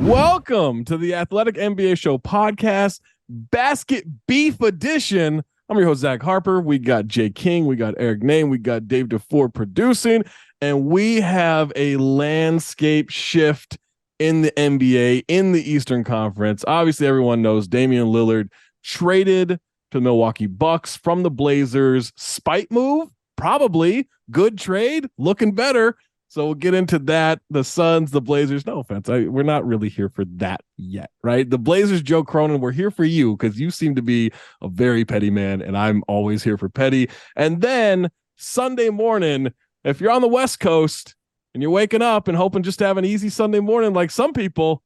Welcome to the Athletic NBA Show podcast, Basket Beef Edition. I'm your host, Zach Harper. We got Jay King, we got Eric Name, we got Dave DeFore producing, and we have a landscape shift in the NBA, in the Eastern Conference. Obviously, everyone knows Damian Lillard traded to the Milwaukee Bucks from the Blazers. Spite move? Probably. Good trade? Looking better. So we'll get into that. The Suns, the Blazers, no offense. We're not really here for that yet, right? The Blazers, Joe Cronin, we're here for you because you seem to be a very petty man, and I'm always here for petty. And then Sunday morning, if you're on the West Coast and you're waking up and hoping just to have an easy Sunday morning like some people,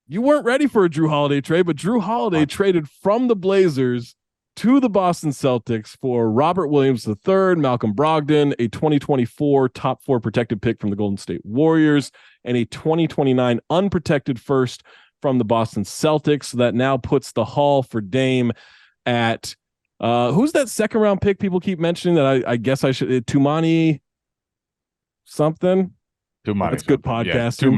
you weren't ready for a Jrue Holiday trade, but Jrue Holiday traded from the Blazers to the Boston Celtics for Robert Williams III, Malcolm Brogdon, a 2024 top 4 protected pick from the Golden State Warriors, and a 2029 unprotected first from the Boston Celtics. So that now puts the haul for Dame at who's that second round pick people keep mentioning that I guess I should Tumani something. Tumani. That's good podcast. Yeah,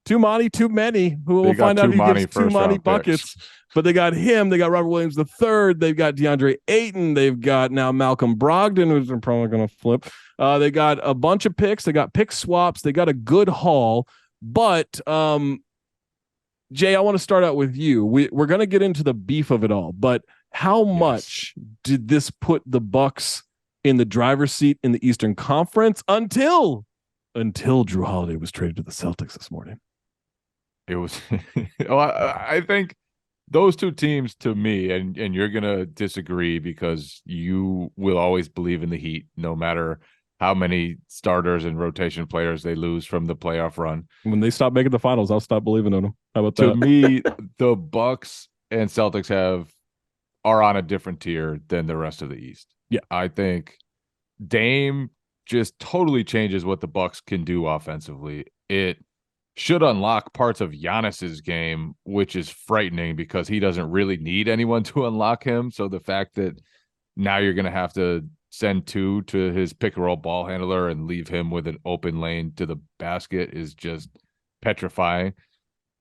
Tumani, too many. Who will find out if he gives too many buckets. Picks. But they got him. They got Robert Williams III. They've got DeAndre Ayton. They've got now Malcolm Brogdon, who's probably going to flip. They got a bunch of picks. They got pick swaps. They got a good haul. But Jay, I want to start out with you. We're going to get into the beef of it all. But how much did this put the Bucks in the driver's seat in the Eastern Conference until Jrue Holiday was traded to the Celtics this morning? It was. I think those two teams, to me, and you're gonna disagree because you will always believe in the Heat, no matter how many starters and rotation players they lose from the playoff run. When they stop making the finals, I'll stop believing in them. How about that? To me, the Bucks and Celtics are on a different tier than the rest of the East. Yeah, I think Dame just totally changes what the Bucks can do offensively. It should unlock parts of Giannis's game, which is frightening because he doesn't really need anyone to unlock him. So the fact that now you're going to have to send two to his pick and roll ball handler and leave him with an open lane to the basket is just petrifying.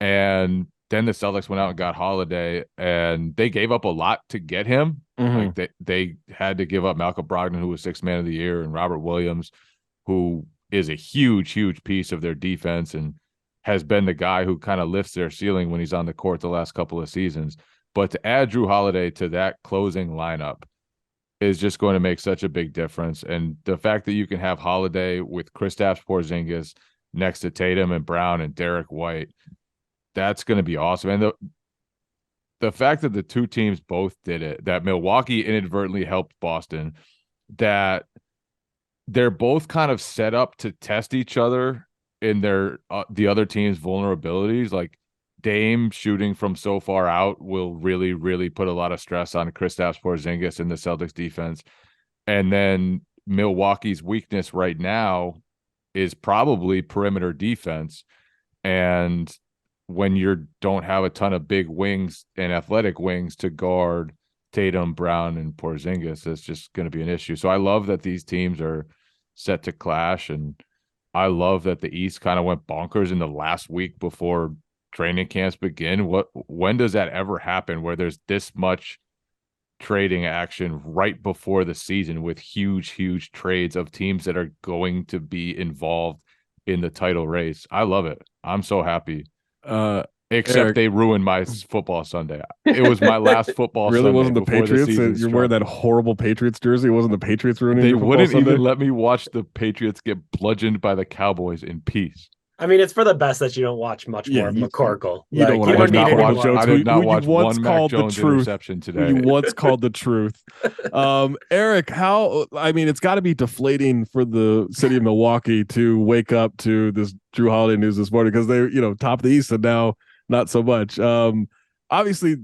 And then the Celtics went out and got Holiday, and they gave up a lot to get him. Mm-hmm. Like they had to give up Malcolm Brogdon, who was Sixth Man of the Year, and Robert Williams, who is a huge piece of their defense and has been the guy who kind of lifts their ceiling when he's on the court the last couple of seasons. But to add Jrue Holiday to that closing lineup is just going to make such a big difference. And the fact that you can have Holiday with Kristaps Porzingis next to Tatum and Brown and Derek White, that's going to be awesome. And the fact that the two teams both did it, that Milwaukee inadvertently helped Boston, that they're both kind of set up to test each other in their the other team's vulnerabilities. Like Dame shooting from so far out will really put a lot of stress on Kristaps Porzingis in the Celtics defense. And then Milwaukee's weakness right now is probably perimeter defense. And when you don't have a ton of big wings and athletic wings to guard Tatum, Brown, and Porzingis, that's just going to be an issue. So I love that these teams are set to clash, and I love that the East kind of went bonkers in the last week before training camps begin. When does that ever happen where there's this much trading action right before the season with huge trades of teams that are going to be involved in the title race? I love it. I'm so happy. Except Eric, they ruined my football Sunday. It was my last football really Sunday. Wasn't the Patriots? You're wearing that horrible Patriots jersey. It wasn't the Patriots ruining your football Sunday? They wouldn't even let me watch the Patriots get bludgeoned by the Cowboys in peace. I mean, it's for the best that you don't watch much more of McCorkle. You don't want to watch Jones. I did not watch one Mac Jones interception today. You once called the truth. Eric, it's got to be deflating for the city of Milwaukee to wake up to this Jrue Holiday news this morning because they, top of the East and now not so much. Obviously,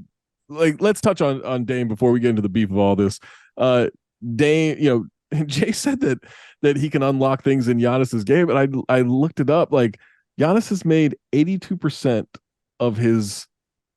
let's touch on Dame before we get into the beef of all this. Dame, Jay said that he can unlock things in Giannis's game, and I looked it up. Like Giannis has made 82% of his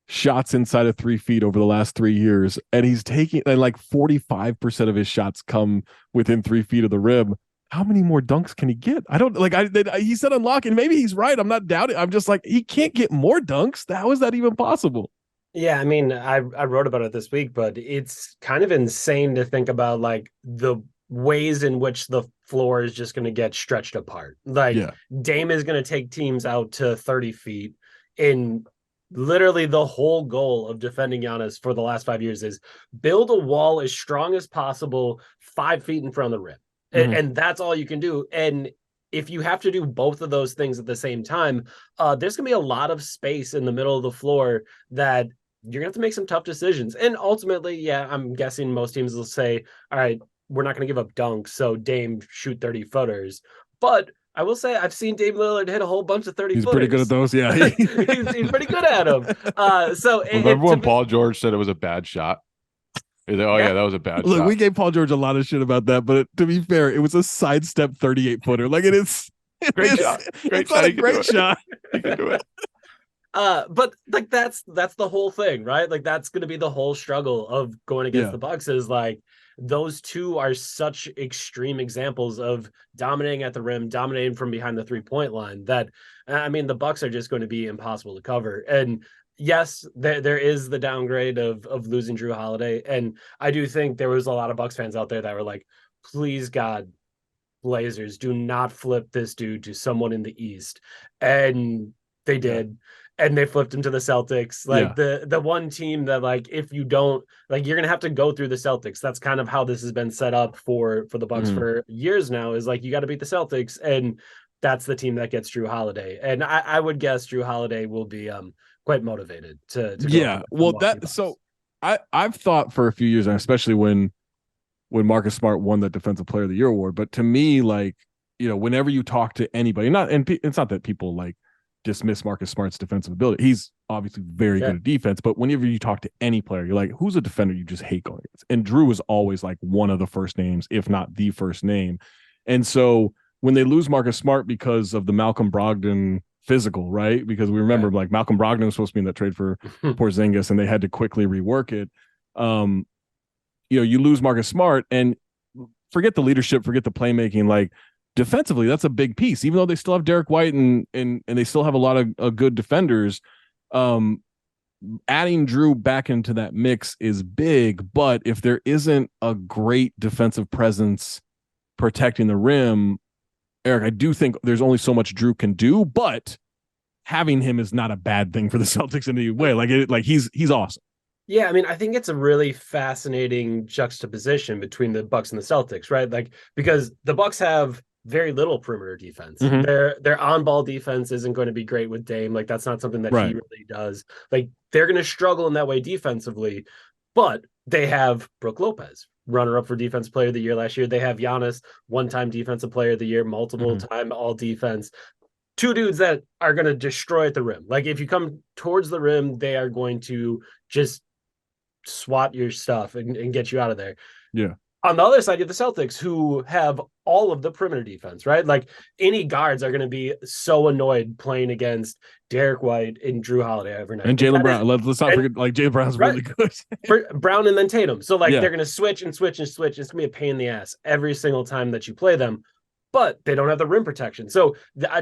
shots inside of 3 feet over the last 3 years, and he's taking like 45% of his shots come within 3 feet of the rim. how many more dunks can he get? I don't like. He said unlock, and maybe he's right. I'm not doubting. I'm just like, he can't get more dunks. How is that even possible? Yeah, I mean, I wrote about it this week, but it's kind of insane to think about like the ways in which the floor is just going to get stretched apart. Like Yeah. Dame is going to take teams out to 30 feet. In literally the whole goal of defending Giannis for the last 5 years is build a wall as strong as possible 5 feet in front of the rim. And that's all you can do. And if you have to do both of those things at the same time, there's going to be a lot of space in the middle of the floor that you're gonna have to make some tough decisions. And ultimately, yeah, I'm guessing most teams will say, all right, we're not gonna give up dunks, so Dame shoot 30 footers. But I will say I've seen Dame Lillard hit a whole bunch of 30 He's footers. pretty good at those, yeah. He's pretty good at them. So remember when Paul George said it was a bad shot? Like, yeah, that was a bad shot. Look, we gave Paul George a lot of shit about that, but to be fair, it was a sidestep 38-footer. Like it's shot. It's not a great shot. You can do it. But like that's the whole thing, right? Like that's going to be the whole struggle of going against the Bucks is like those two are such extreme examples of dominating at the rim, dominating from behind the 3-point line that I mean the Bucks are just going to be impossible to cover. And yes, there is the downgrade of losing Jrue Holiday, and I do think there was a lot of Bucks fans out there that were like, please God, Blazers, do not flip this dude to someone in the East. And they did. Yeah. And they flipped him to the Celtics. Like the one team that like if you don't like you're gonna have to go through the Celtics. That's kind of how this has been set up for the Bucks for years now, is like you got to beat the Celtics, and that's the team that gets Jrue Holiday. And I would guess Jrue Holiday will be quite motivated to yeah. Well, that so I've thought for a few years, and especially when Marcus Smart won that Defensive Player of the Year award, but to me, like, you know, whenever you talk to anybody, it's not that people like dismiss Marcus Smart's defensive ability. He's obviously very good at defense, but whenever you talk to any player, you're like, who's a defender you just hate going against? And Jrue is always like one of the first names, if not the first name. And so when they lose Marcus Smart because of the Malcolm Brogdon physical, right? Because we remember like Malcolm Brogdon was supposed to be in that trade for Porzingis, and they had to quickly rework it. You know, you lose Marcus Smart and forget the leadership, forget the playmaking, like defensively, that's a big piece. Even though they still have Derek White and they still have a lot of good defenders, adding Jrue back into that mix is big. But if there isn't a great defensive presence protecting the rim, Eric, I do think there's only so much Jrue can do, but having him is not a bad thing for the Celtics in any way. Like he's awesome. Yeah, I mean, I think it's a really fascinating juxtaposition between the Bucks and the Celtics, right? Like because the Bucks have very little perimeter defense. Their on-ball defense isn't going to be great with Dame. Like that's not something that he really does. Like they're going to struggle in that way defensively, but they have Brook Lopez, runner-up for Defensive Player of the Year last year. They have Giannis, one-time Defensive Player of the Year, multiple-time all-defense. Two dudes that are going to destroy at the rim. Like if you come towards the rim, they are going to just swat your stuff and get you out of there. Yeah. On the other side, you have the Celtics, who have all of the perimeter defense, right? Like any guards are going to be so annoyed playing against Derek White and Jrue Holiday every night. And Jaylen Brown. Let's not forget, like Jaylen Brown's really good. For Brown and then Tatum. So like they're going to switch and switch and switch. It's going to be a pain in the ass every single time that you play them. But they don't have the rim protection. So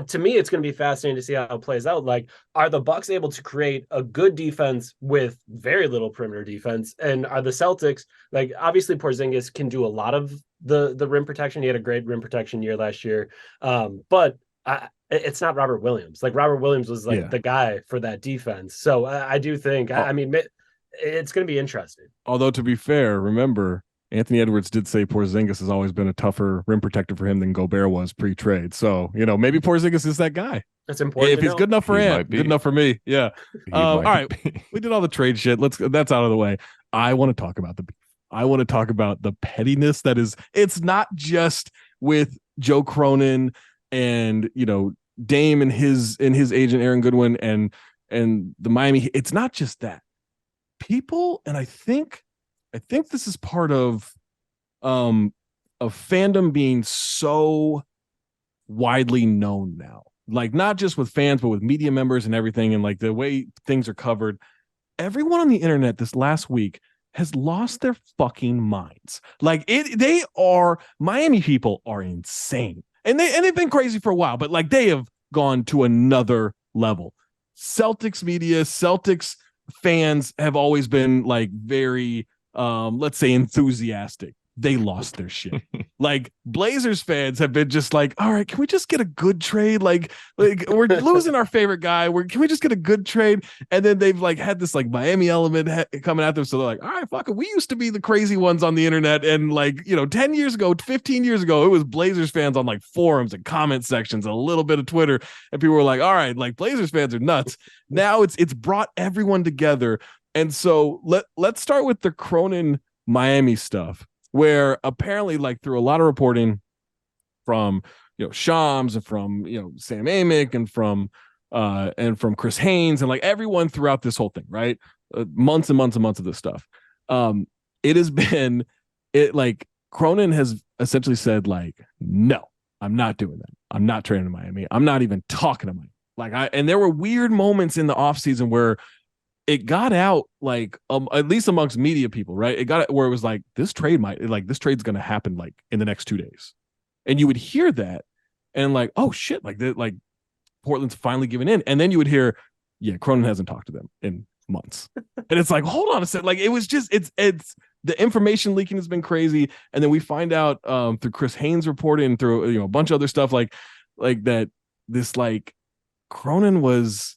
to me, it's going to be fascinating to see how it plays out. Like, are the Bucks able to create a good defense with very little perimeter defense? And are the Celtics, like, obviously Porzingis can do a lot of the rim protection. He had a great rim protection year last year. But it's not Robert Williams. Like, Robert Williams was like the guy for that defense. So I do think, I mean, it's going to be interesting. Although, to be fair, remember, Anthony Edwards did say Porzingis has always been a tougher rim protector for him than Gobert was pre-trade. So, you know, maybe Porzingis is that guy. That's important. If he's good enough for Ant, good enough for me. Yeah. All right. We did all the trade shit. That's out of the way. I want to talk about the beef. I want to talk about the pettiness that is, it's not just with Joe Cronin and, you know, Dame and his agent, Aaron Goodwin and the Miami. It's not just that. People, and I think this is part of fandom being so widely known now. Like not just with fans, but with media members and everything, and like the way things are covered. Everyone on the internet this last week has lost their fucking minds. Like Miami people are insane. And they've been crazy for a while, but like they have gone to another level. Celtics media, Celtics fans have always been like very let's say enthusiastic. They lost their shit. Like Blazers fans have been just like, all right, can we just get a good trade? Like we're losing our favorite guy. Can we just get a good trade? And then they've like had this like Miami element coming at them. So they're like, all right, fuck it. We used to be the crazy ones on the internet. And like, 10 years ago, 15 years ago, it was Blazers fans on like forums and comment sections, a little bit of Twitter. And people were like, all right, like Blazers fans are nuts. Now it's brought everyone together. And so let's start with the Cronin Miami stuff, where apparently like through a lot of reporting from Shams and from Sam Amick and from Chris Haynes and like everyone throughout this whole thing, right? Months and months and months of this stuff. It has been like Cronin has essentially said like, no, I'm not doing that. I'm not trading to Miami. I'm not even talking to Miami. And there were weird moments in the offseason where it got out like at least amongst media people, right? It got where it was like this trade's going to happen like in the next 2 days, and you would hear that and like, oh shit, like Portland's finally giving in, and then you would hear, yeah, Cronin hasn't talked to them in months, and it's like, hold on a second, like it was just it's the information leaking has been crazy, and then we find out through Chris Haynes reporting through a bunch of other stuff like that this like Cronin was,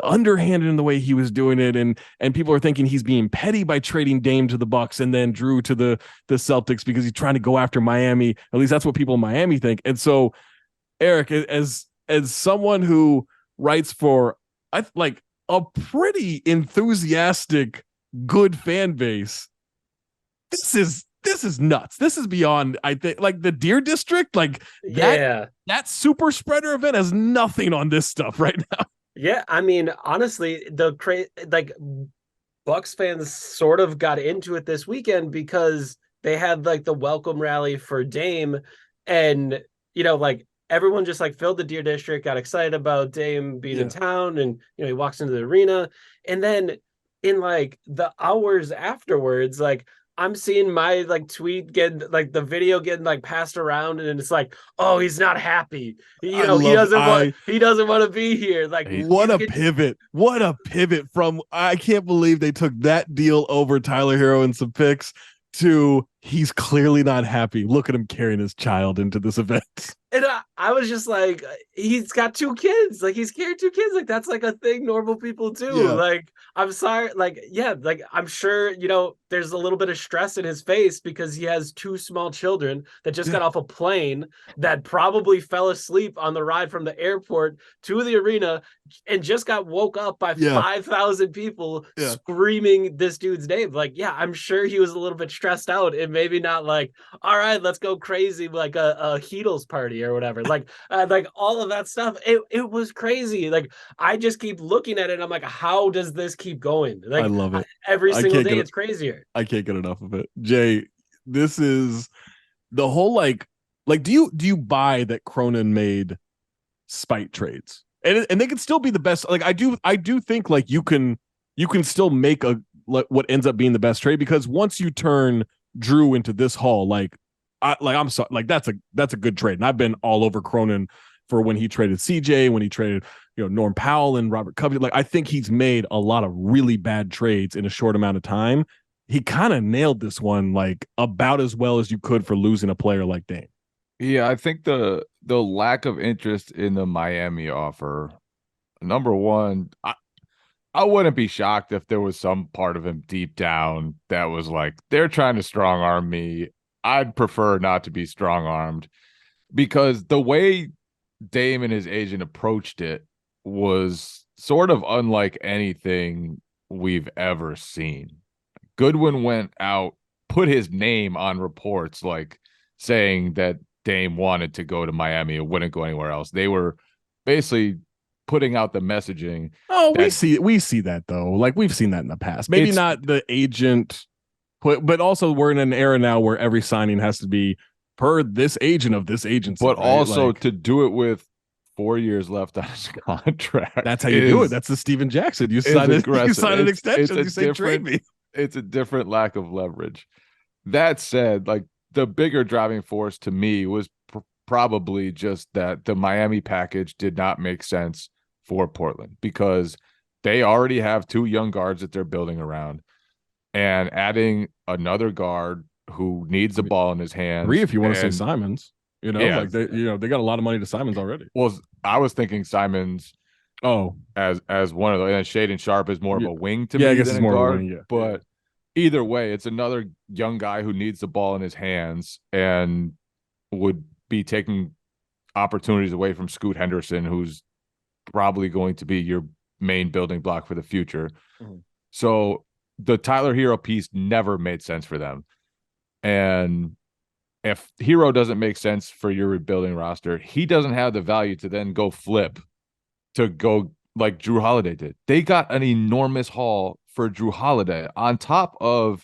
underhanded in the way he was doing it, and people are thinking he's being petty by trading Dame to the Bucks and then Jrue to the Celtics because he's trying to go after Miami. At least that's what people in Miami think. And so, Eric, as someone who writes for a pretty enthusiastic, good fan base, this is nuts. This is beyond, I think, like the Deer District, like that super spreader event has nothing on this stuff right now. Yeah, I mean, honestly, Bucks fans sort of got into it this weekend because they had like the welcome rally for Dame, and like everyone just like filled the Deer District, got excited about Dame being in town, and he walks into the arena, and then in like the hours afterwards, like I'm seeing my like tweet getting like the video getting like passed around, and it's like, oh, he's not happy. He doesn't want to be here. Like what a pivot from I can't believe they took that deal over Tyler Hero and some picks to he's clearly not happy. Look at him carrying his child into this event. And I was just like, he's got 2 kids. Like he's carried 2 kids. Like that's like a thing normal people do. Yeah. Like I'm sorry. Like like I'm sure there's a little bit of stress in his face because he has 2 small children that just got off a plane that probably fell asleep on the ride from the airport to the arena and just got woke up by 5,000 people screaming this dude's name. Like I'm sure he was a little bit stressed out and maybe not like, all right, let's go crazy like a Heatles party or whatever, like all of that stuff. It was crazy. Like I just keep looking at it and I'm like, how does this keep going? Like I love it every single day. It's crazier. I can't get enough of it. Jay, this is the whole like do you buy that Cronin made spite trades and they could still be the best? Like I do think like you can still make what ends up being the best trade, because once you turn Jrue into this haul, I'm sorry, like that's a good trade. And I've been all over Cronin for when he traded CJ, when he traded, Norm Powell and Robert Covington. Like I think he's made a lot of really bad trades in a short amount of time. He kind of nailed this one like about as well as you could for losing a player like Dame. Yeah, I think the lack of interest in the Miami offer, number one, I wouldn't be shocked if there was some part of him deep down that was like, they're trying to strong arm me. I'd prefer not to be strong armed, because the way Dame and his agent approached it was sort of unlike anything we've ever seen. Goodwin went out, put his name on reports like saying that Dame wanted to go to Miami and wouldn't go anywhere else. They were basically putting out the messaging. Oh, we see that though. Like we've seen that in the past. Maybe not the agent, but also we're in an era now where every signing has to be per this agent of this agency. But right? also to do it with 4 years left on his contract. That's how you do it. That's the Steven Jackson. You sign an extension. You say trade me. it's a different lack of leverage. That said, like the bigger driving force to me was probably just that the Miami package did not make sense for Portland because they already have 2 young guards that they're building around, and adding another guard who needs the ball in his hands. 3 if you want to say Simons. You know, yeah, like they got a lot of money to Simons already. Well, I was thinking Simons. As one of the, and Shaden Sharp is more of a wing to me I guess than it's a more guard. of a wing, But either way, it's another young guy who needs the ball in his hands and would be taking opportunities away from Scoot Henderson, who's probably going to be your main building block for the future. Mm-hmm. So the Tyler Hero piece never made sense for them. And if Hero doesn't make sense for your rebuilding roster, he doesn't have the value to then go flip to go like Jrue Holiday did. They got an enormous haul for Jrue Holiday on top of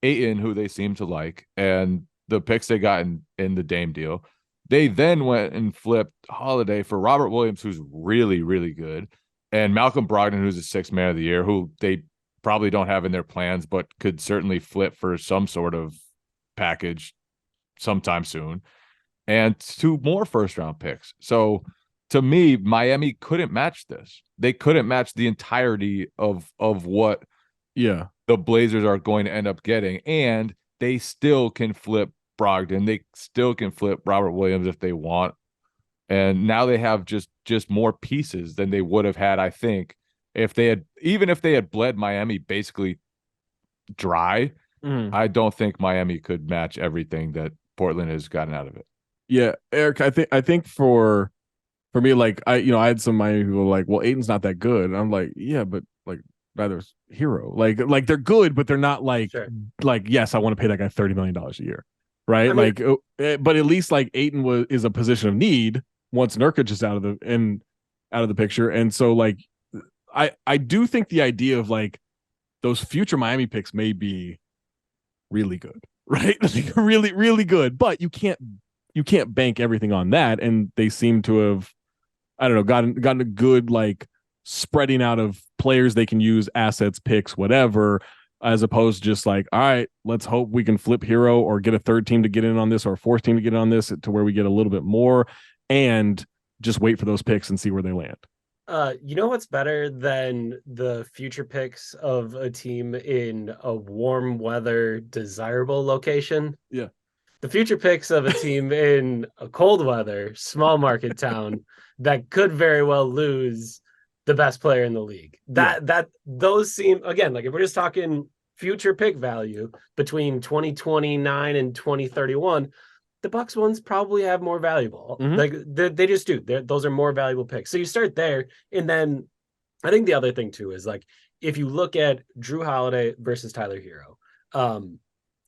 Ayton, who they seem to like, and the picks they got in the Dame deal. They then went and flipped Holiday for Robert Williams, who's really, really good, and Malcolm Brogdon, who's a 6th man of the year, who they probably don't have in their plans, but could certainly flip for some sort of package sometime soon, and 2 more first-round picks. So to me, Miami couldn't match this. They couldn't match the entirety of what the Blazers are going to end up getting, and they still can flip Brogdon. They still can flip Robert Williams if they want. And now they have just more pieces than they would have had, I think, if they had bled Miami basically dry. I don't think Miami could match everything that Portland has gotten out of it. Yeah, Eric, I think for me, like I had some Miami people like, well, Ayton's not that good. And I'm like, yeah, but like neither is Hero. Like they're good, but they're not like yes, I want to pay that guy $30 million a year, right? I mean, but at least like Ayton is a position of need once Nurkic is out of the picture, and so like I do think the idea of like those future Miami picks may be really good, right? Like really, really good, but you can't bank everything on that, and they seem to have, I don't know, gotten a good like spreading out of players they can use, assets, picks, whatever, as opposed to just like, all right, let's hope we can flip Hero or get a 3rd team to get in on this or a 4th team to get in on this to where we get a little bit more and just wait for those picks and see where they land. You know what's better than the future picks of a team in a warm weather, desirable location? Yeah. The future picks of a team in a cold weather, small market town that could very well lose the best player in the league. Those seem, again, like if we're just talking future pick value between 2029 and 2031, the Bucks ones probably have more valuable. Mm-hmm. Like they just do. Those are more valuable picks. So you start there, and then I think the other thing too is like if you look at Jrue Holiday versus Tyler Hero,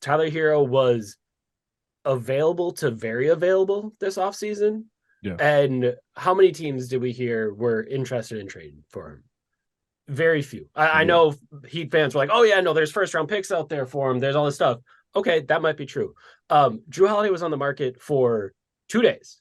Tyler Hero was available to very available this offseason. Yeah. And how many teams did we hear were interested in trading for him? Very few. I know Heat fans were like, oh yeah, no, there's 1st-round picks out there for him. There's all this stuff. Okay, that might be true. Jrue Holiday was on the market for 2 days.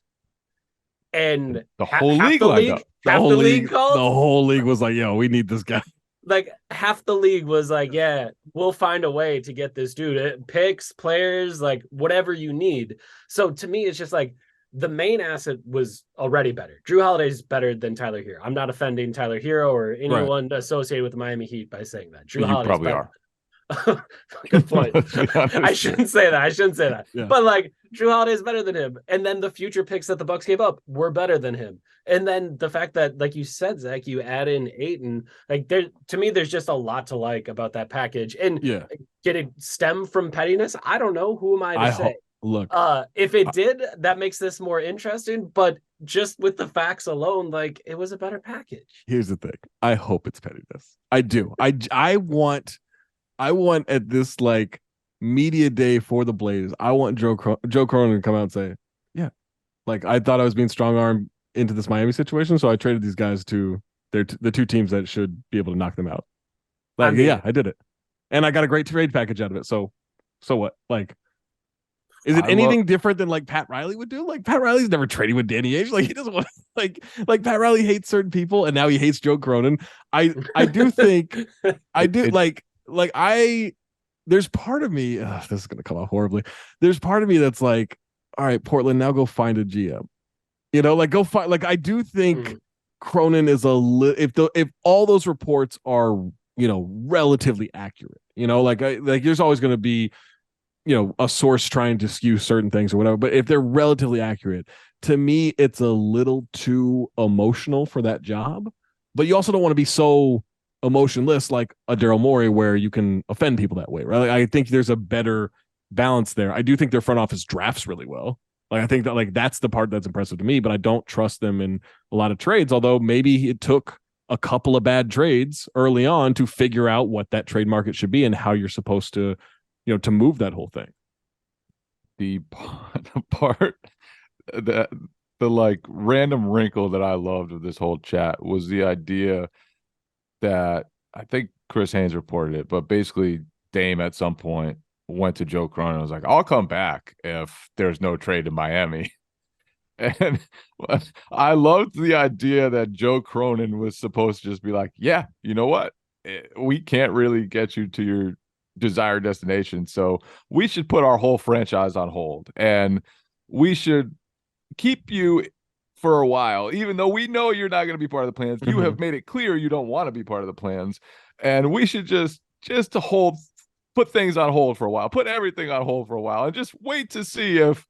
And the whole league lined up. The whole league was like, yo, we need this guy. Like half the league was like, yeah, we'll find a way to get this dude. Picks, players, like whatever you need. So to me, it's just like the main asset was already better. Jrue Holiday's better than Tyler Hero. I'm not offending Tyler Hero or anyone associated with the Miami Heat by saying that. Jrue Holiday's probably better. Are. Good point. I shouldn't say that. Yeah. But like Jrue Holiday is better than him, and then the future picks that the Bucks gave up were better than him. And then the fact that, like you said, Zach, you add in Ayton, like there to me, there's just a lot to like about that package. And did it stem from pettiness? I don't know. Who am I to say? Look, if it did, that makes this more interesting. But just with the facts alone, like it was a better package. Here's the thing. I hope it's pettiness. I do. I want at this like media day for the Blazers, I want Joe Cronin to come out and say, yeah, like I thought I was being strong armed into this Miami situation, so I traded these guys to the 2 teams that should be able to knock them out. Like, I did it, and I got a great trade package out of it. So what? Like, is it anything different than like Pat Riley would do? Like Pat Riley's never trading with Danny Ainge. Like he doesn't want like Pat Riley hates certain people, and now he hates Joe Cronin. I do think like like there's part of me, this is going to come out horribly. There's part of me that's like, all right, Portland, now go find a GM. Like go find, like, I do think Cronin is if all those reports are, relatively accurate, like there's always going to be, a source trying to skew certain things or whatever. But if they're relatively accurate, to me, it's a little too emotional for that job. But you also don't want to be so emotionless like a Daryl Morey where you can offend people that way, right? Like, I think there's a better balance there. I do think their front office drafts really well. Like, I think that, like, that's the part that's impressive to me, but I don't trust them in a lot of trades, although maybe it took a couple of bad trades early on to figure out what that trade market should be and how you're supposed to, to move that whole thing. The part that the like random wrinkle that I loved of this whole chat was the idea that I think Chris Haynes reported it, but basically Dame at some point went to Joe Cronin and was like, I'll come back if there's no trade to Miami. And I loved the idea that Joe Cronin was supposed to just be like, yeah, you know what? We can't really get you to your desired destination. So we should put our whole franchise on hold and we should keep you for a while, even though we know you're not going to be part of the plans. You have made it clear you don't want to be part of the plans. And we should just put things on hold for a while, put everything on hold for a while and just wait to see if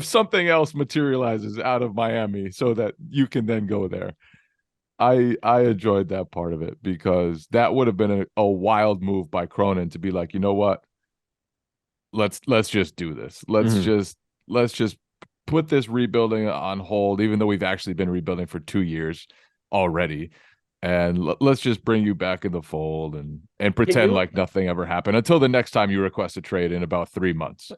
something else materializes out of Miami so that you can then go there. I enjoyed that part of it because that would have been a wild move by Cronin to be like, you know what? Let's just do this. Let's just put this rebuilding on hold, even though we've actually been rebuilding for 2 years already. And let's just bring you back in the fold and pretend like nothing ever happened until the next time you request a trade in about 3 months.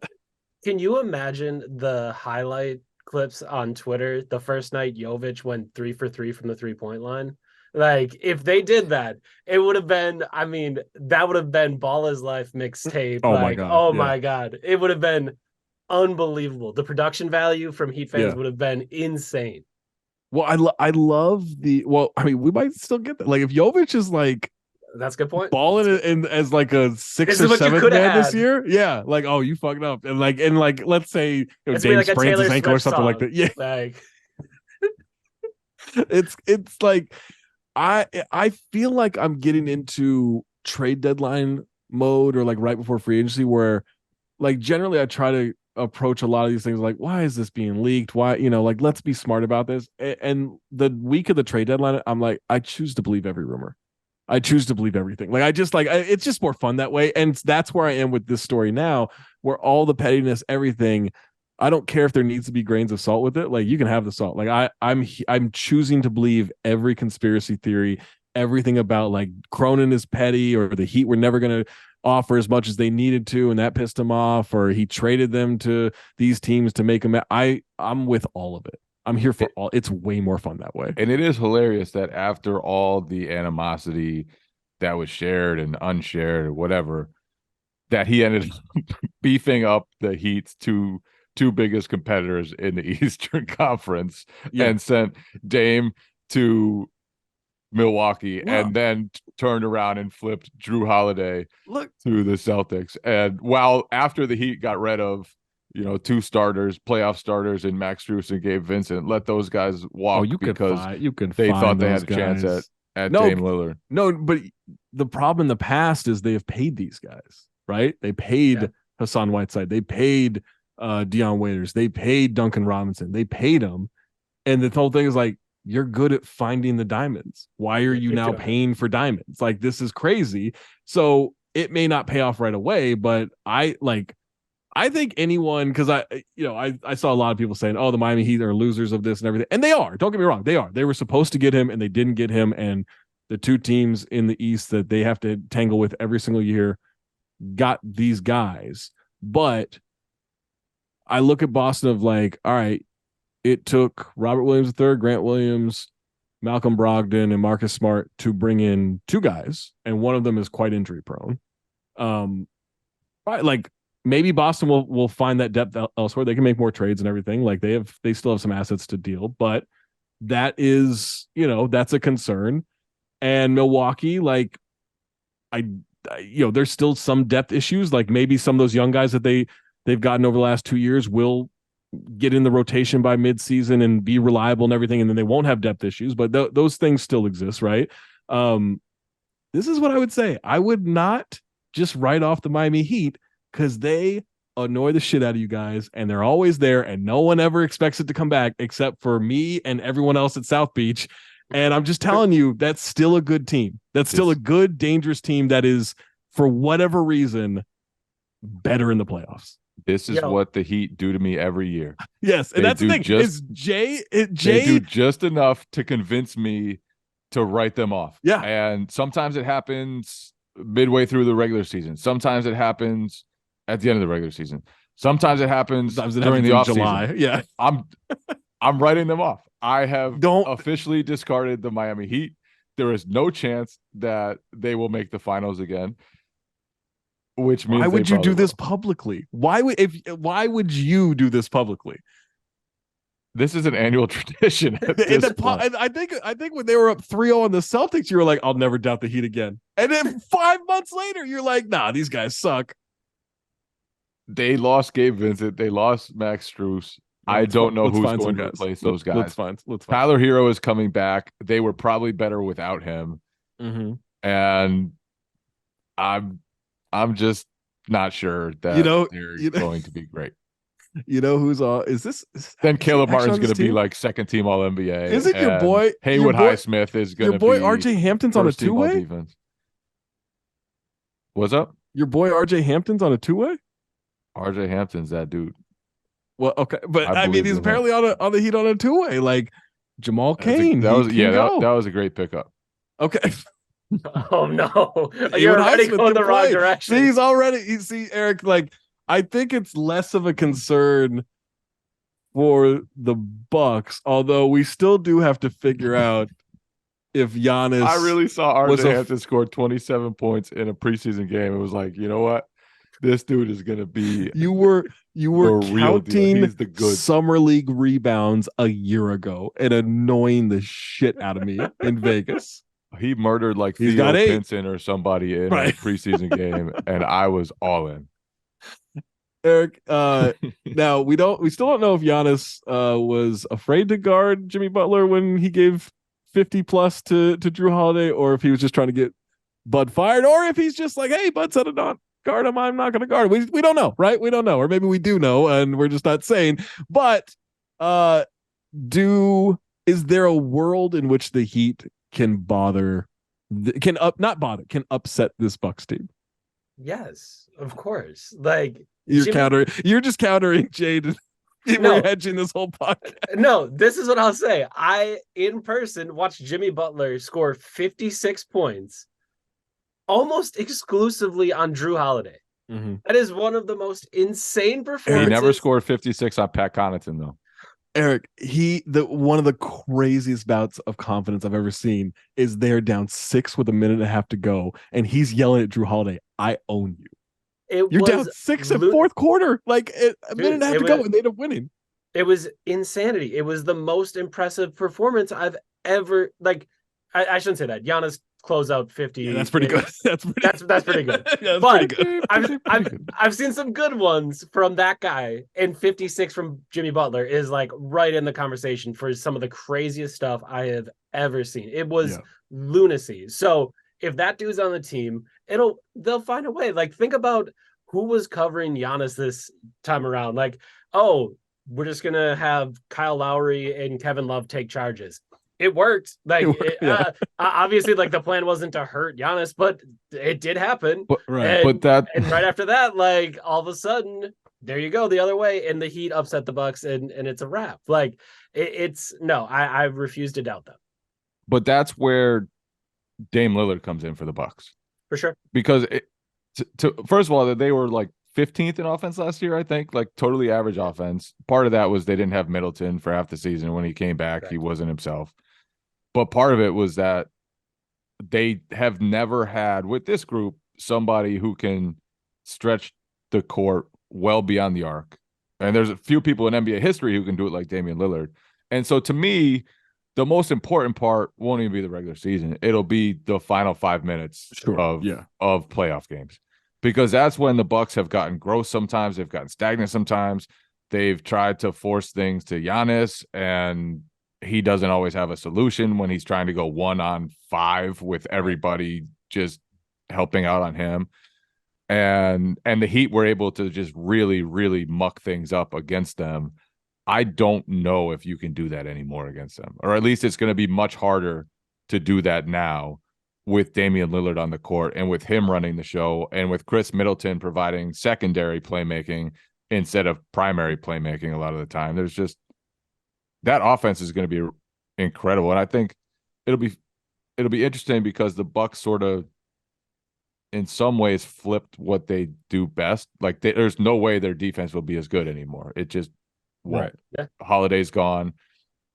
Can you imagine the highlight clips on Twitter the first night Jovic went 3 for 3 from the 3-point line? Like, if they did that, it would have been, I mean, that would have been Ball is Life mixtape. Oh, like, my God. Oh my God. It would have been unbelievable. The production value from Heat fans would have been insane. Well, I love I mean, we might still get that. Like, if Jovic is like, that's a good point. Balling in as like a 6th or 7th man this year, yeah. Like, oh, you fucked up, and like let's say Dame like sprains his ankle or something like that. Yeah, like it's like I feel like I'm getting into trade deadline mode or like right before free agency where like generally I try to approach a lot of these things like, why is this being leaked? Why, like, let's be smart about this. And the week of the trade deadline, I'm like, I choose to believe every rumor. I choose to believe everything. Like, it's just more fun that way. And that's where I am with this story now, where all the pettiness, everything, I don't care if there needs to be grains of salt with it. Like, you can have the salt. Like, I'm choosing to believe every conspiracy theory, everything about like Cronin is petty or the Heat were never going to offer as much as they needed to, and that pissed him off, or he traded them to these teams to make him. I'm with all of it. I'm here for all. It's way more fun that way. And it is hilarious that after all the animosity that was shared and unshared or whatever, that he ended up beefing up the Heat's two biggest competitors in the Eastern Conference and sent Dame to Milwaukee and then turned around and flipped Jrue Holiday to the Celtics. And while after the Heat got rid of 2 starters, playoff starters in Max Strus and Gabe Vincent, let those guys walk because they thought they had a chance at Dame Lillard. No, but the problem in the past is they have paid these guys, right? They paid Hassan Whiteside. They paid Deion Waiters. They paid Duncan Robinson. They paid them. And the whole thing is like, you're good at finding the diamonds. Why are you now paying for diamonds? Like, this is crazy. So it may not pay off right away, but I think anyone, because I saw a lot of people saying, oh, the Miami Heat are losers of this and everything. And they are. Don't get me wrong. They are. They were supposed to get him and they didn't get him. And the 2 teams in the East that they have to tangle with every single year got these guys. But I look at Boston of like, all right, it took Robert Williams III, Grant Williams, Malcolm Brogdon, and Marcus Smart to bring in 2 guys. And one of them is quite injury prone. Right, like, maybe Boston will find that depth elsewhere. They can make more trades and everything. Like, they still have some assets to deal, but that is, that's a concern. And Milwaukee, like, there's still some depth issues. Like maybe some of those young guys that they've gotten over the last 2 years will get in the rotation by midseason and be reliable and everything, and then they won't have depth issues. But those things still exist, right? This is what I would say. I would not just write off the Miami Heat because they annoy the shit out of you guys, and they're always there, and no one ever expects it to come back except for me and everyone else at South Beach. And I'm just telling you, that's still a good team. That's still a good, dangerous team that is, for whatever reason, better in the playoffs. This is what the Heat do to me every year. Yes, and that's the thing. They do just enough to convince me to write them off. Yeah. And sometimes it happens midway through the regular season. Sometimes it happens at the end of the regular season. Sometimes it happens during the offseason. July. Yeah. I'm writing them off. I have officially discarded the Miami Heat. There is no chance that they will make the finals again. Which means why would you do this publicly? Why would you do this publicly? This is an annual tradition. I think when they were up 3-0 on the Celtics, you were like, I'll never doubt the Heat again. And then 5 months later, you're like, nah, these guys suck. They lost Gabe Vincent. They lost Max Strus. I don't know who's going to replace those guys. Let's find. Tyler Hero is coming back. They were probably better without him. Mm-hmm. And I'm just not sure that they're going to be great. You know who's then Caleb Martin's going to be like second team All NBA. Isn't your boy Haywood Highsmith is going to be your boy RJ Hampton's on a two-way? What's up? Your boy RJ Hampton's on a two-way? RJ Hampton's that dude. Well, okay, but I mean, he's apparently on the Heat on a two-way. Like Jamal Cain. That was a great pickup. Okay. Oh no, you're already going the wrong direction. See, he's already. See, Eric. Like, I think it's less of a concern for the Bucks, although we still do have to figure out if Giannis. I really saw RJ Hampton score 27 points in a preseason game. It was like, you know what? This dude is gonna be. You were counting summer league rebounds a year ago and annoying the shit out of me in Vegas. He murdered like Theo Pinson or somebody in a preseason game, and I was all in. Eric, now we still don't know if Giannis was afraid to guard Jimmy Butler when he gave 50 plus to Jrue Holiday, or if he was just trying to get Bud fired, or if he's just like, hey, Bud said not guard him, I'm not going to guard him. We don't know, right? We don't know, or maybe we do know, and we're just not saying. But is there a world in which the Heat can upset this Bucks team? Yes, of course. Like you're just countering Jade. We're hedging this whole podcast. No, this is what I'll say. I in person watched Jimmy Butler score 56 points almost exclusively on Jrue Holiday. Mm-hmm. That is one of the most insane performances. He never scored 56 on Pat Connaughton though. Eric, one of the craziest bouts of confidence I've ever seen is they're down 6 with a minute and a half to go, and he's yelling at Jrue Holiday, I own you. You're down 6 in fourth quarter, like a minute and a half to go, and they end up winning. It was insanity. It was the most impressive performance I've ever, like, I shouldn't say that. Giannis closed out 50. Yeah, that's pretty good. That's pretty good. Yeah, but pretty good. I've seen some good ones from that guy, and 56 from Jimmy Butler is like right in the conversation for some of the craziest stuff I have ever seen. It was lunacy. So if that dude's on the team, they'll find a way. Like, think about who was covering Giannis this time around. Like, oh, we're just gonna have Kyle Lowry and Kevin Love take charges. It worked. Like, obviously, like the plan wasn't to hurt Giannis, but it did happen. But right after that, like all of a sudden, there you go the other way, and the Heat upset the Bucks, and it's a wrap. Like I refuse to doubt them. But that's where Dame Lillard comes in for the Bucks for sure. Because first of all, they were like 15th in offense last year, I think, like totally average offense. Part of that was they didn't have Middleton for half the season. When he came back, he wasn't himself. But part of it was that they have never had, with this group, somebody who can stretch the court well beyond the arc. And there's a few people in NBA history who can do it like Damian Lillard. And so to me, the most important part won't even be the regular season. It'll be the final 5 minutes of playoff games, because that's when the Bucks have gotten gross sometimes. They've gotten stagnant sometimes. They've tried to force things to Giannis, and he doesn't always have a solution when he's trying to go 1-on-5 with everybody just helping out on him. And the Heat were able to just really, really muck things up against them. I don't know if you can do that anymore against them, or at least it's going to be much harder to do that now with Damian Lillard on the court and with him running the show and with Chris Middleton providing secondary playmaking instead of primary playmaking a lot of the time. There's just that offense is going to be incredible. And I think it'll be interesting because the Bucks sort of in some ways flipped what they do best. Like there's no way their defense will be as good anymore. It just won't. Right. Yeah. Holiday's gone,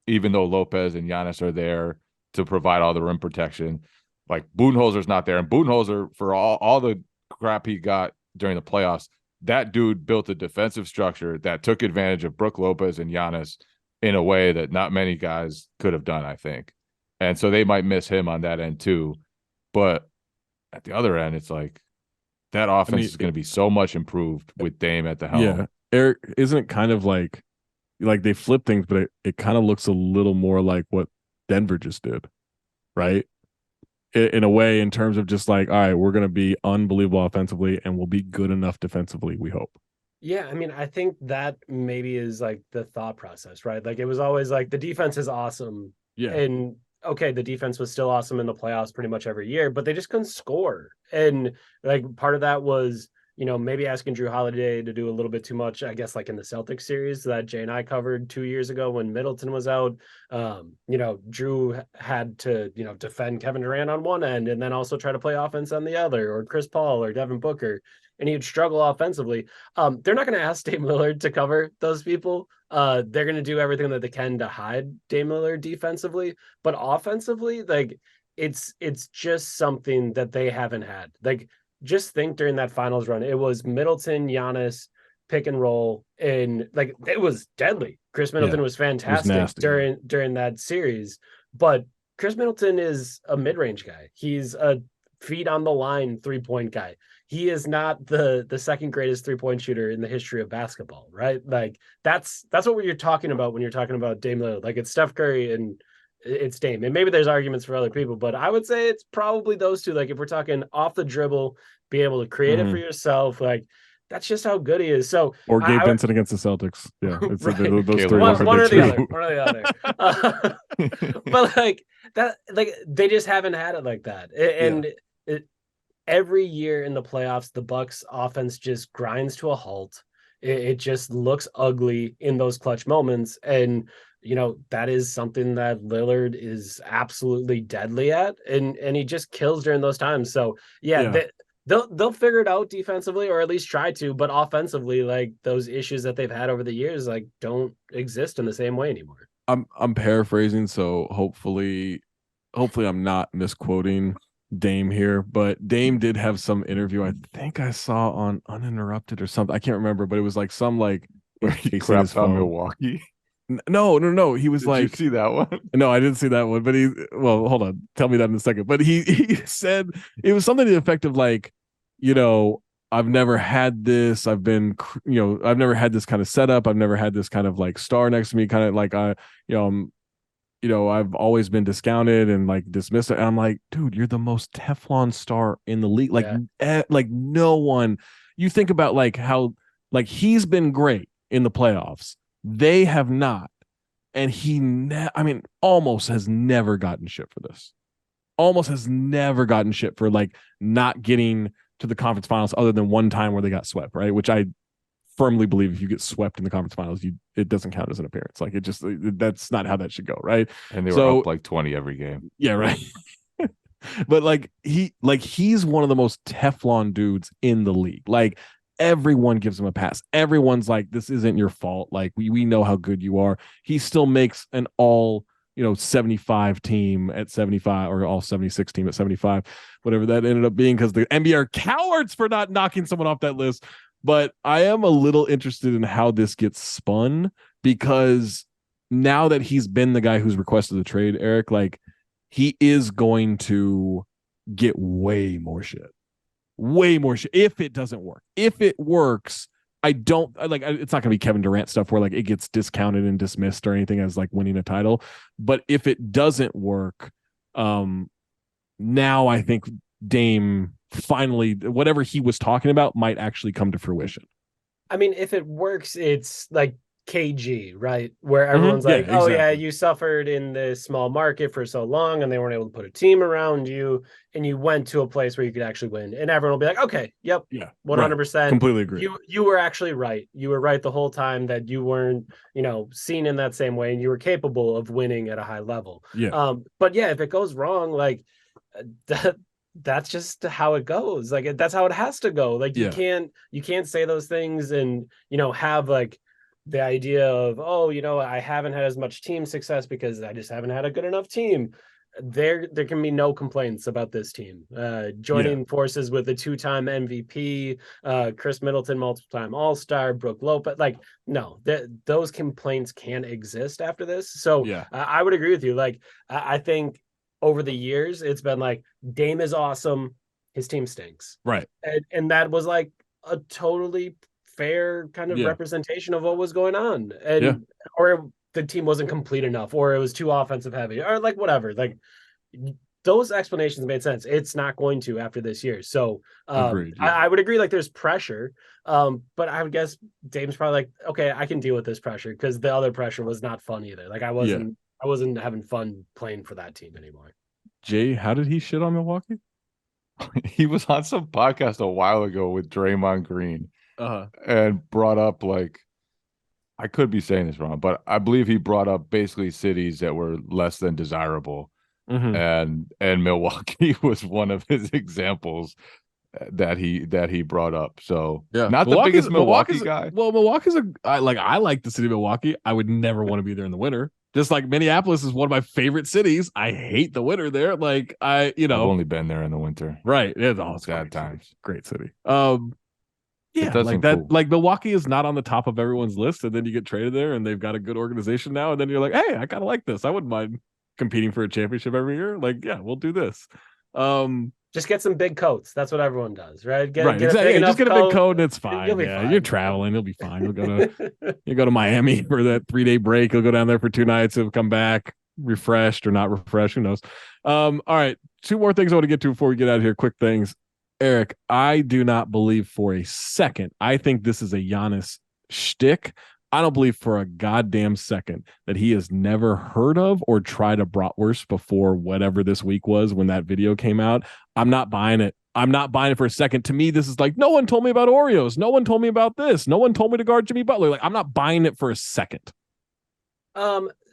even though Lopez and Giannis are there to provide all the rim protection. Like Budenholzer's not there, and Budenholzer, for all the crap he got during the playoffs, that dude built a defensive structure that took advantage of Brook Lopez and Giannis in a way that not many guys could have done, I think. And so they might miss him on that end too. But at the other end, it's like that offense is going to be so much improved with Dame at the helm. Yeah. Eric, isn't it kind of like they flip things, but it kind of looks a little more like what Denver just did, right? In a way, in terms of just like, all right, we're going to be unbelievable offensively and we'll be good enough defensively, we hope. Yeah, I mean, I think that maybe is like the thought process, right? Like it was always like the defense is awesome. Yeah. And okay, the defense was still awesome in the playoffs pretty much every year, but they just couldn't score. And like part of that was, maybe asking Jrue Holiday to do a little bit too much, I guess, like in the Celtics series that Jay and I covered 2 years ago when Middleton was out. Jrue had to, defend Kevin Durant on one end and then also try to play offense on the other, or Chris Paul or Devin Booker, and he'd struggle offensively. They're not going to ask Dame Lillard to cover those people. They're going to do everything that they can to hide Dame Lillard defensively, but offensively, like it's just something that they haven't had. Like, just think during that finals run, it was Middleton, Giannis, pick and roll, and like it was deadly. Chris Middleton was fantastic during that series, but Chris Middleton is a mid-range guy. He's a feet on the line 3-point guy. He is not the second greatest 3-point shooter in the history of basketball, right? Like that's what you're talking about when you're talking about Dame Lillard. Like it's Steph Curry and it's Dame. And maybe there's arguments for other people, but I would say it's probably those two. Like if we're talking off the dribble, be able to create it for yourself, like that's just how good he is. So or Gabe Vincent against the Celtics. Yeah, it's right. Those three. One or the other. But like that, like they just haven't had it like that. And every year in the playoffs, the Bucks offense just grinds to a halt. It just looks ugly in those clutch moments. And, that is something that Lillard is absolutely deadly at. And he just kills during those times. So, they'll figure it out defensively, or at least try to. But offensively, like those issues that they've had over the years, like don't exist in the same way anymore. I'm paraphrasing, so hopefully I'm not misquoting Dame here, but Dame did have some interview I think I saw on Uninterrupted or something. I can't remember, but it was like some like where he crapped on Milwaukee. No. He was Did you see that one? No, I didn't see that one. But hold on, tell me that in a second. But he said it was something to the effect of like, I've never had this. I've never had this kind of setup. I've never had this kind of like star next to me. Kind of like I've always been discounted and like dismissed. And I'm like, dude, you're the most Teflon star in the league. Like, like no one. You think about like how like he's been great in the playoffs. They have not, and he almost has never gotten shit for this. Almost has never gotten shit for like not getting to the conference finals, other than one time where they got swept, right? Which I firmly believe if you get swept in the conference finals, it doesn't count as an appearance. Like that's not how that should go, right? And they were up like 20 every game. Yeah, right. But like he's one of the most Teflon dudes in the league. Like everyone gives him a pass. Everyone's like, this isn't your fault. Like we know how good you are. He still makes an all 75 team at 75, or all 76 team at 75, whatever that ended up being, because the NBA are cowards for not knocking someone off that list. But I am a little interested in how this gets spun, because now that he's been the guy who's requested the trade, Eric, like he is going to get way more shit if it doesn't work. If it works, I don't like it's not going to be Kevin Durant stuff where like it gets discounted and dismissed or anything as like winning a title. But if it doesn't work, now I think Dame finally, whatever he was talking about might actually come to fruition. I mean, if it works, it's like KG, right? Where everyone's like, Yeah, oh, exactly. yeah, you suffered in this small market for so long and they weren't able to put a team around you. And you went to a place where you could actually win. And everyone will be like, okay, yep, Yeah, 100%. Right. Completely agree. You were actually right. You were right the whole time that you weren't, seen in that same way and you were capable of winning at a high level. Yeah. But yeah, if it goes wrong, like that's just how it goes. Like that's how it has to go. Like you can't say those things and have like the idea of, oh, I haven't had as much team success because I just haven't had a good enough team. There can be no complaints about this team. Joining forces with the 2-time MVP, Chris Middleton, multiple-time All-Star, Brooke Lopez. Like, no, those complaints can't exist after this. So I would agree with you. Like, I think over the years, it's been like Dame is awesome. His team stinks. Right. And that was like a totally fair kind of representation of what was going on. And or the team wasn't complete enough, or it was too offensive heavy, or like whatever. Like those explanations made sense. It's not going to after this year. So Agreed, I would agree, like there's pressure. But I would guess Dame's probably like, okay, I can deal with this pressure because the other pressure was not fun either. Like I wasn't having fun playing for that team anymore. Jay, how did he shit on Milwaukee? He was on some podcast a while ago with Draymond Green and brought up, like, I could be saying this wrong, but I believe he brought up basically cities that were less than desirable. And Milwaukee was one of his examples that he brought up. So not the biggest Milwaukee guy. Well, Milwaukee's I like the city of Milwaukee. I would never want to be there in the winter. Just like Minneapolis is one of my favorite cities. I hate the winter there. Like I've only been there in the winter. Right. It's bad times. Great city. Like that. Cool. Like Milwaukee is not on the top of everyone's list, and then you get traded there, and they've got a good organization now, and then you're like, hey, I kind of like this. I wouldn't mind competing for a championship every year. Like, yeah, we'll do this. Just get some big coats. That's what everyone does, right? Exactly. Just get a big coat and it's fine. Fine. You're traveling. You'll be fine. You'll go to Miami for that 3-day break. You'll go down there for 2 nights. You'll come back refreshed or not refreshed. Who knows? All right. 2 more things I want to get to before we get out of here. Quick things. Eric, I do not believe for a second. I think this is a Giannis shtick. I don't believe for a goddamn second that he has never heard of or tried a bratwurst before whatever this week was when that video came out. I'm not buying it. I'm not buying it for a second. To me, this is like, no one told me about Oreos. No one told me about this. No one told me to guard Jimmy Butler. Like, I'm not buying it for a second.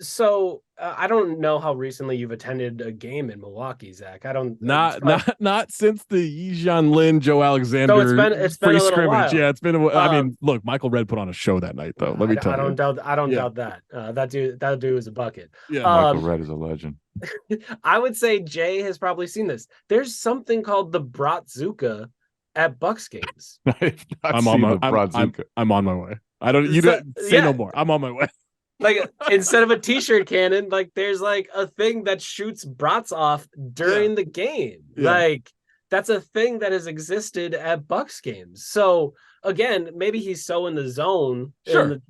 So I don't know how recently you've attended a game in Milwaukee, Zach. I don't not since the Yijan Lin, Joe Alexander. So it's been a little scrimmage. while. Yeah, it's been. I mean, look, Michael Redd put on a show that night, though. Let me tell you. I don't doubt that. That dude was a bucket. Yeah, Michael Redd is a legend. I would say Jay has probably seen this. There's something called the Bratzuka at Bucks games. I'm on my way. I don't. You don't say no more. I'm on my way. Like instead of a t-shirt cannon, like there's like a thing that shoots brats off during the game. Like that's a thing that has existed at Bucks games. So again, maybe he's so in the zone, sure,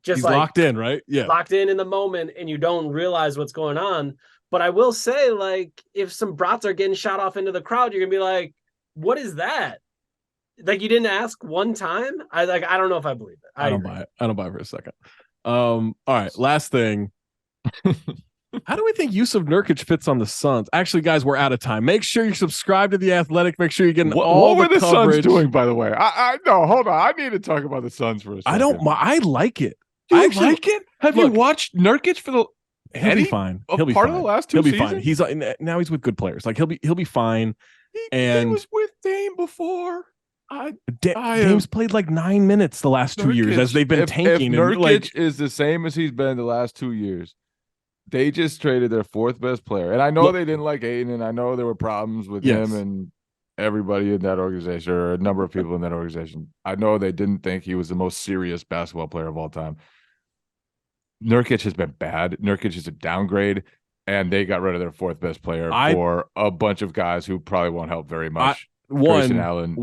just he's like locked in, right? Yeah, locked in the moment, and you don't realize what's going on. But I will say, like, if some brats are getting shot off into the crowd, you're gonna be like, "What is that?" Like you didn't ask one time. I don't know if I believe it. I don't buy it. I don't buy it for a second. All right, last thing. How do we think Yusuf Nurkic fits on the Suns? Actually, guys, we're out of time. Make sure you subscribe to The Athletic. Make sure you're getting all the coverage. What were the Suns doing, by the way? No, hold on. I need to talk about the Suns for a second. I like it. I like it? Have you watched Nurkic for the He'll be fine. He'll be part of the last 2 seasons? He'll be fine. Now he's with good players. Like he'll be fine. He was with Dame before. Dame's played like 9 minutes the last 2 years as they've been tanking. If Nurkic is the same as he's been the last 2 years, they just traded their 4th best player. And I know they didn't like Aiden, and I know there were problems with him and everybody in that organization, or a number of people in that organization. I know they didn't think he was the most serious basketball player of all time. Nurkic has been bad. Nurkic is a downgrade, and they got rid of their fourth best player for a bunch of guys who probably won't help very much. Grayson Allen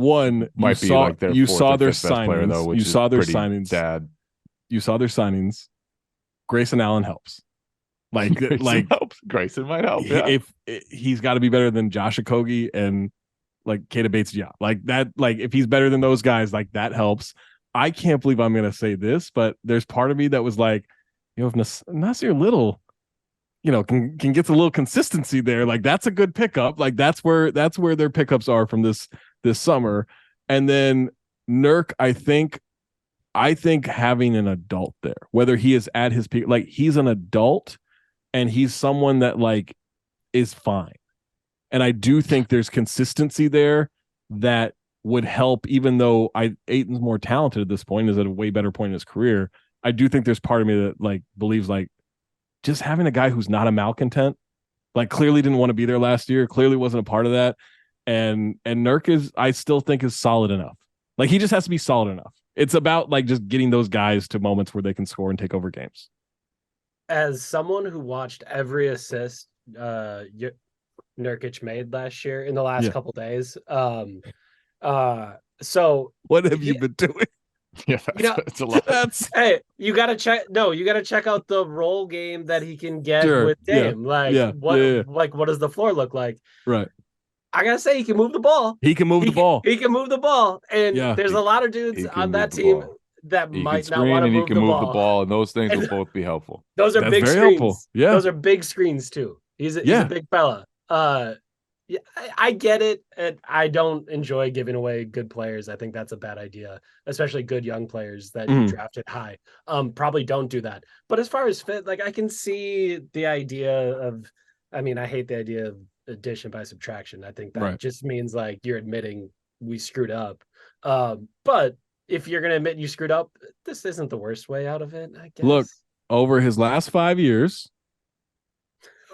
might be like their fourth or fifth best player, though, which is pretty sad. You saw their signings. Grayson Allen helps. Grayson might help. Yeah. If he's got to be better than Josh Okogie and like Keita Bates-Diop, like that, like if he's better than those guys, like that helps. I can't believe I'm going to say this, but there's part of me that was like, if Nasir Little, can get a little consistency there, like that's a good pickup. Like that's where their pickups are from this summer. And then Nurk, I think having an adult there, whether he is at his peak, like he's an adult and he's someone that like is fine. And I do think there's consistency there that would help, even though Ayton's more talented at this point, is at a way better point in his career. I do think there's part of me that like believes like just having a guy who's not a malcontent, like clearly didn't want to be there last year, clearly wasn't a part of that. And Nurk I still think is solid enough. Like he just has to be solid enough. It's about like just getting those guys to moments where they can score and take over games. As someone who watched every assist Nurkic made last year in the last couple days, so what have you been doing? Yeah, it's a lot. Hey, you gotta check out the role game that he can get with Dame. What does the floor look like? Right. I gotta say, he can move the ball. He can move the ball. He can move the ball, and there's a lot of dudes on that team that might not want to move the ball. He can move the ball, and those things will both be helpful. Those are big screens. Helpful. Yeah, those are big screens too. He's a big fella. Yeah, I get it, and I don't enjoy giving away good players. I think that's a bad idea, especially good young players that you drafted high. Probably don't do that. But as far as fit, like I can see the idea of. I mean, I hate the idea of addition by subtraction. I think that just means like you're admitting we screwed up. But if you're gonna admit you screwed up, this isn't the worst way out of it, I guess. Look, over his last 5 years,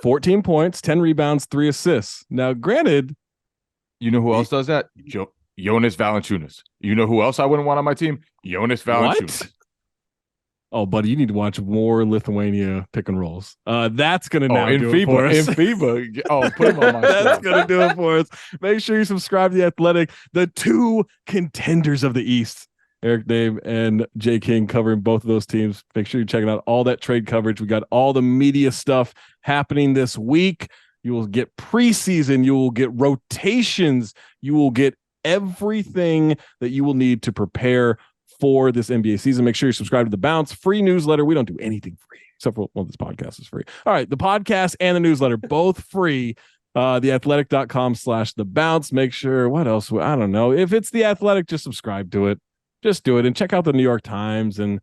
14 points, 10 rebounds, 3 assists. Now, granted, you know who else does that? Jonas Valanciunas. You know who else I wouldn't want on my team? Jonas Valanciunas. What? Oh, buddy, you need to watch more Lithuania pick and rolls. That's gonna do it for us. In FIBA. Oh, put him on my That's gonna do it for us. Make sure you subscribe to The Athletic, the 2 contenders of the East. Eric Dave and Jay King covering both of those teams. Make sure you're checking out all that trade coverage. We got all the media stuff happening this week. You will get preseason. You will get rotations. You will get everything that you will need to prepare for this NBA season. Make sure you subscribe to The Bounce. Free newsletter. We don't do anything free except for, well, this podcast is free. All right. The podcast and the newsletter, both free. theathletic.com/The Bounce. Make sure, what else? I don't know. If it's The Athletic, just subscribe to it. Just do it and check out the New York Times. And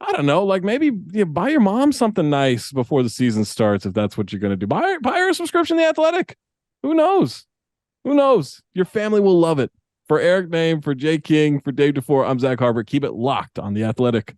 I don't know, like maybe buy your mom something nice before the season starts if that's what you're going to do. Buy her a subscription to The Athletic. Who knows? Your family will love it. For Eric Name, for Jay King, for Dave DeFore, I'm Zach Harper. Keep it locked on The Athletic.